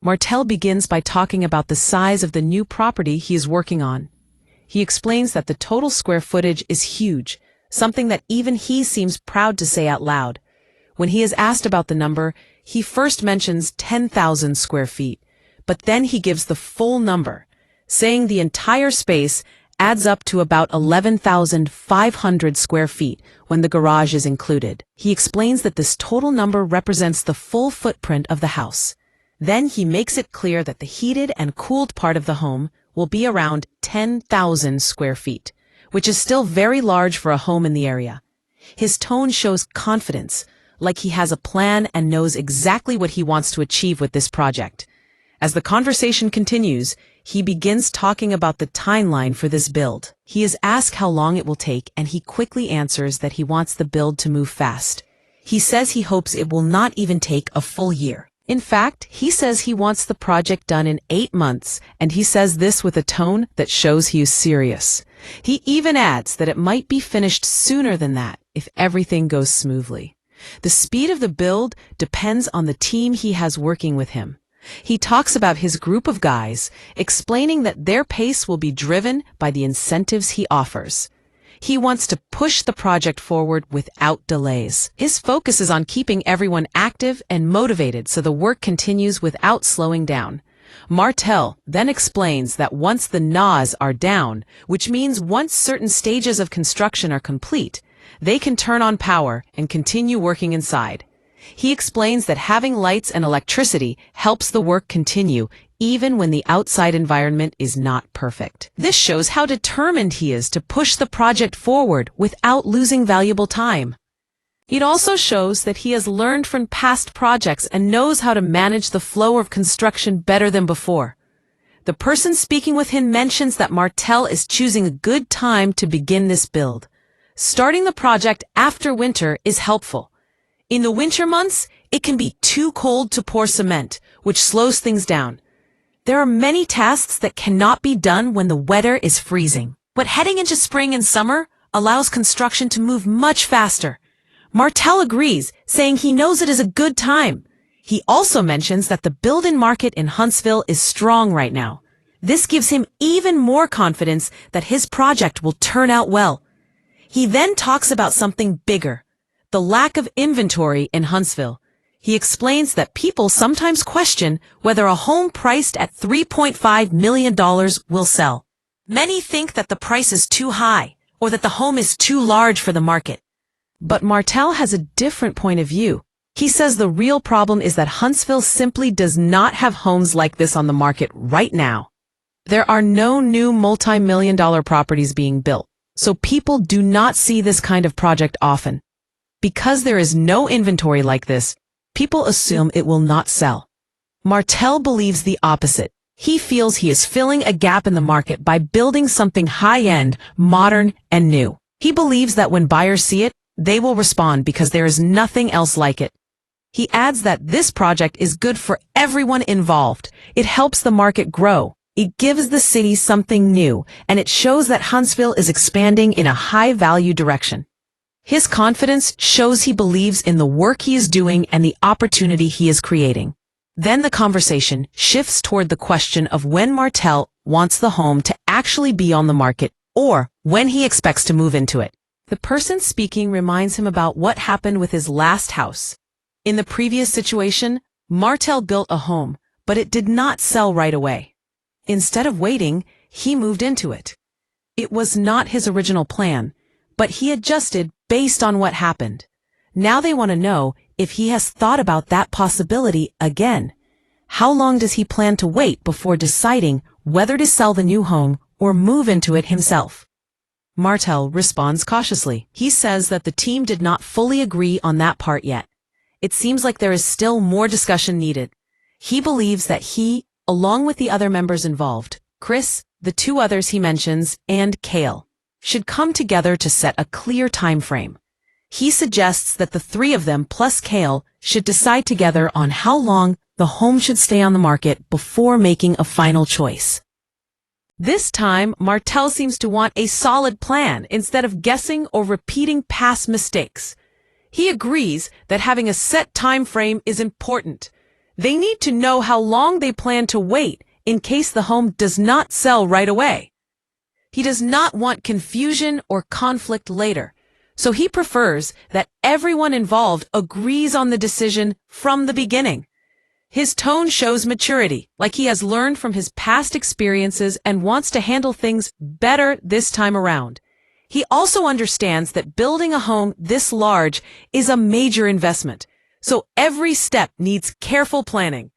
Martell begins by talking about the size of the new property he is working on. He explains that the total square footage is huge, something that even he seems proud to say out loud. When he is asked about the number, he first mentions 10,000 square feet, but then he gives the full number, saying the entire space adds up to about 11,500 square feet when the garage is included. He explains that this total number represents the full footprint of the house. Then he makes it clear that the heated and cooled part of the home will be around 10,000 square feet, which is still very large for a home in the area. His tone shows confidence, like he has a plan and knows exactly what he wants to achieve with this project. As the conversation continues, he begins talking about the timeline for this build. He is asked how long it will take, and he quickly answers that he wants the build to move fast. He says he hopes it will not even take a full year. In fact, he says he wants the project done in 8 months, and he says this with a tone that shows he is serious. He even adds that it might be finished sooner than that if everything goes smoothly. The speed of the build depends on the team he has working with him. He talks about his group of guys, explaining that their pace will be driven by the incentives he offers. He wants to push the project forward without delays. His focus is on keeping everyone active and motivated so the work continues without slowing down. Martell then explains that once the NAs are down, which means once certain stages of construction are complete, they can turn on power and continue working inside. He explains that having lights and electricity helps the work continue even when the outside environment is not perfect. This shows how determined he is to push the project forward without losing valuable time. It also shows that he has learned from past projects and knows how to manage the flow of construction better than before. The person speaking with him mentions that Martell is choosing a good time to begin this build. Starting the project after winter is helpful. In the winter months, it can be too cold to pour cement, which slows things down. There are many tasks that cannot be done when the weather is freezing. But heading into spring and summer allows construction to move much faster. Martell agrees, saying he knows it is a good time. He also mentions that the build-in market in Huntsville is strong right now. This gives him even more confidence that his project will turn out well. He then talks about something bigger, the lack of inventory in Huntsville. He explains that people sometimes question whether a home priced at $3.5 million will sell. Many think that the price is too high or that the home is too large for the market. But Martell has a different point of view. He says the real problem is that Huntsville simply does not have homes like this on the market right now. There are no new multi-million-dollar properties being built, so people do not see this kind of project often. Because there is no inventory like this, people assume it will not sell. Martell believes the opposite. He feels he is filling a gap in the market by building something high-end, modern, and new. He believes that when buyers see it, they will respond because there is nothing else like it. He adds that this project is good for everyone involved. It helps the market grow. It gives the city something new, and it shows that Huntsville is expanding in a high-value direction. His confidence shows he believes in the work he is doing and the opportunity he is creating. Then the conversation shifts toward the question of when Martell wants the home to actually be on the market or when he expects to move into it. The person speaking reminds him about what happened with his last house. In the previous situation, Martell built a home, but it did not sell right away. Instead of waiting, he moved into it. It was not his original plan, but he adjusted based on what happened. Now they want to know if he has thought about that possibility again. How long does he plan to wait before deciding whether to sell the new home or move into it himself? Martell responds cautiously. He says that the team did not fully agree on that part yet. It seems like there is still more discussion needed. He believes that he, along with the other members involved, Chris, the 2 others he mentions, and Cale, should come together to set a clear time frame. He suggests that the 3 of them plus Cale should decide together on how long the home should stay on the market before making a final choice. This time, Martell seems to want a solid plan instead of guessing or repeating past mistakes. He agrees that having a set time frame is important. They need to know how long they plan to wait in case the home does not sell right away. He does not want confusion or conflict later, so he prefers that everyone involved agrees on the decision from the beginning. His tone shows maturity, like he has learned from his past experiences and wants to handle things better this time around. He also understands that building a home this large is a major investment, so every step needs careful planning.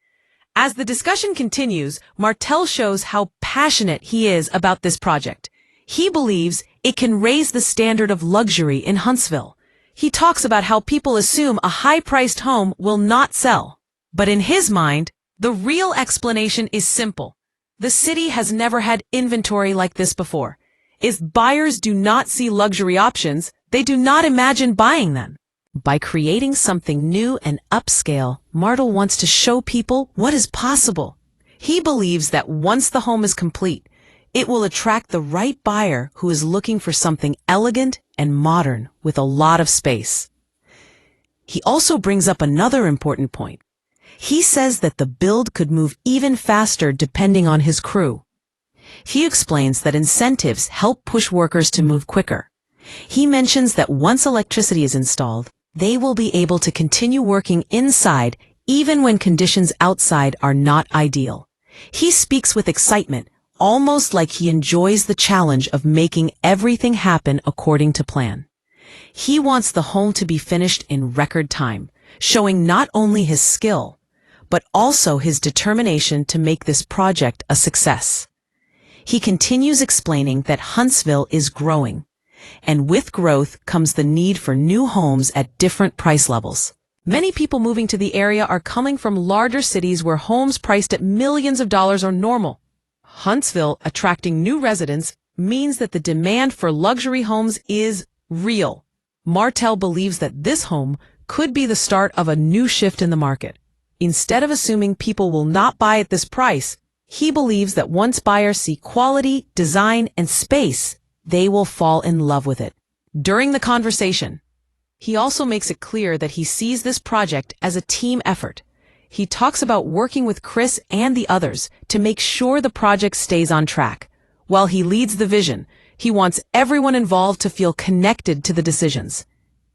As the discussion continues, Martell shows how passionate he is about this project. He believes it can raise the standard of luxury in Huntsville. He talks about how people assume a high-priced home will not sell. But in his mind, the real explanation is simple. The city has never had inventory like this before. If buyers do not see luxury options, they do not imagine buying them. By creating something new and upscale, Martell wants to show people what is possible. He believes that once the home is complete, it will attract the right buyer who is looking for something elegant and modern with a lot of space. He also brings up another important point. He says that the build could move even faster depending on his crew. He explains that incentives help push workers to move quicker. He mentions that once electricity is installed, they will be able to continue working inside even when conditions outside are not ideal. He speaks with excitement, almost like he enjoys the challenge of making everything happen according to plan. He wants the home to be finished in record time, showing not only his skill, but also his determination to make this project a success. He continues explaining that Huntsville is growing, and with growth comes the need for new homes at different price levels. Many people moving to the area are coming from larger cities where homes priced at millions of dollars are normal. Huntsville attracting new residents means that the demand for luxury homes is real. Martell believes that this home could be the start of a new shift in the market. Instead of assuming people will not buy at this price, he believes that once buyers see quality, design, and space, they will fall in love with it. During the conversation, he also makes it clear that he sees this project as a team effort. He talks about working with Chris and the others to make sure the project stays on track. While he leads the vision, he wants everyone involved to feel connected to the decisions.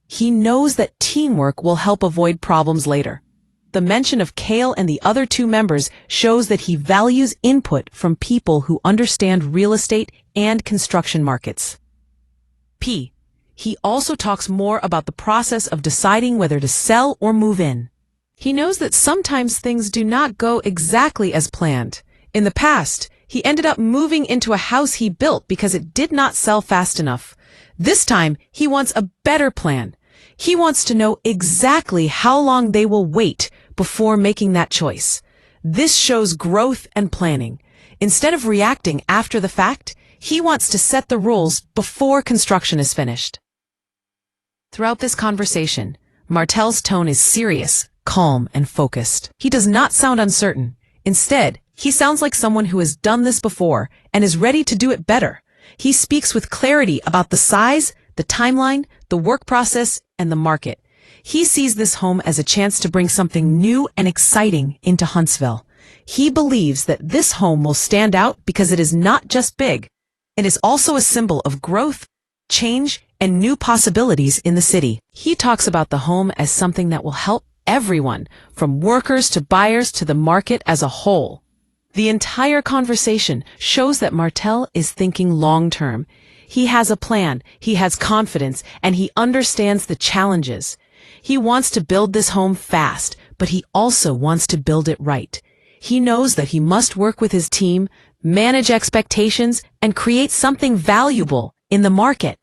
He knows that teamwork will help avoid problems later. The mention of Cale and the other two members shows that he values input from people who understand real estate and construction markets. He also talks more about the process of deciding whether to sell or move in. He knows that sometimes things do not go exactly as planned. In the past, he ended up moving into a house he built because it did not sell fast enough. This time, he wants a better plan. He wants to know exactly how long they will wait before making that choice. This shows growth and planning. Instead of reacting after the fact, he wants to set the rules before construction is finished. Throughout this conversation, Martell's tone is serious, calm, and focused. He does not sound uncertain. Instead, he sounds like someone who has done this before and is ready to do it better. He speaks with clarity about the size, the timeline, the work process, and the market. He sees this home as a chance to bring something new and exciting into Huntsville. He believes that this home will stand out because it is not just big. It is also a symbol of growth, change, and new possibilities in the city. He talks about the home as something that will help everyone, from workers to buyers to the market as a whole. The entire conversation shows that Martell is thinking long-term. He has a plan, he has confidence, and he understands the challenges. He wants to build this home fast, but he also wants to build it right. He knows that he must work with his team, manage expectations, and create something valuable in the market.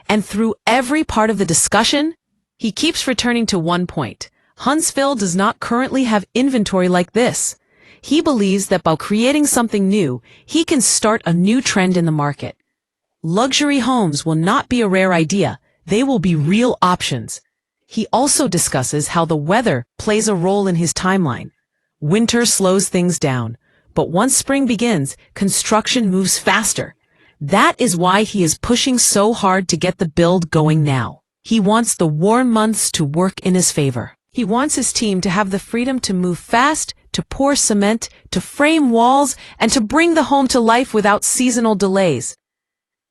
And through every part of the discussion, he keeps returning to one point. Huntsville does not currently have inventory like this. He believes that by creating something new, he can start a new trend in the market. Luxury homes will not be a rare idea. They will be real options. He also discusses how the weather plays a role in his timeline. Winter slows things down, but once spring begins, construction moves faster. That is why he is pushing so hard to get the build going now. He wants the warm months to work in his favor. He wants his team to have the freedom to move fast, to pour cement, to frame walls, and to bring the home to life without seasonal delays.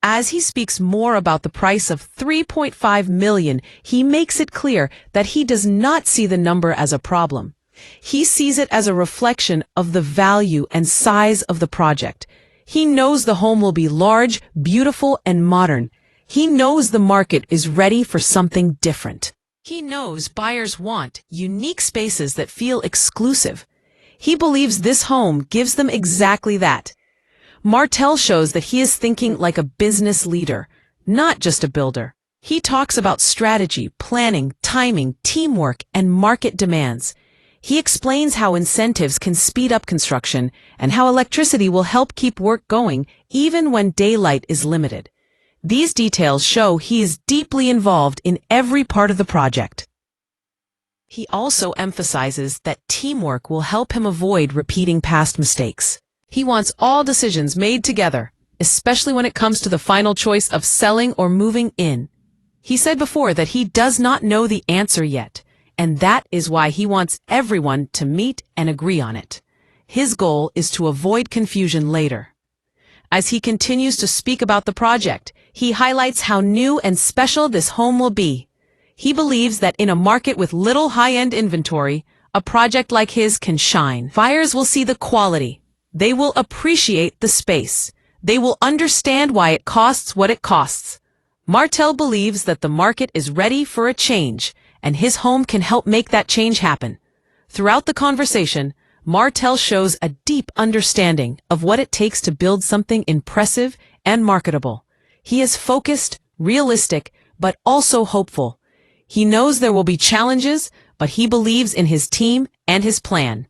As he speaks more about the price of $3.5 million, he makes it clear that he does not see the number as a problem. He sees it as a reflection of the value and size of the project. He knows the home will be large, beautiful, and modern. He knows the market is ready for something different. He knows buyers want unique spaces that feel exclusive. He believes this home gives them exactly that. Martell shows that he is thinking like a business leader, not just a builder. He talks about strategy, planning, timing, teamwork, and market demands. He explains how incentives can speed up construction and how electricity will help keep work going even when daylight is limited. These details show he is deeply involved in every part of the project. He also emphasizes that teamwork will help him avoid repeating past mistakes. He wants all decisions made together, especially when it comes to the final choice of selling or moving in. He said before that he does not know the answer yet, and that is why he wants everyone to meet and agree on it. His goal is to avoid confusion later. As he continues to speak about the project, he highlights how new and special this home will be. He believes that in a market with little high-end inventory, a project like his can shine. Buyers will see the quality. They will appreciate the space. They will understand why it costs what it costs. Martell believes that the market is ready for a change, and his home can help make that change happen. Throughout the conversation, Martell shows a deep understanding of what it takes to build something impressive and marketable. He is focused, realistic, but also hopeful. He knows there will be challenges, but he believes in his team and his plan.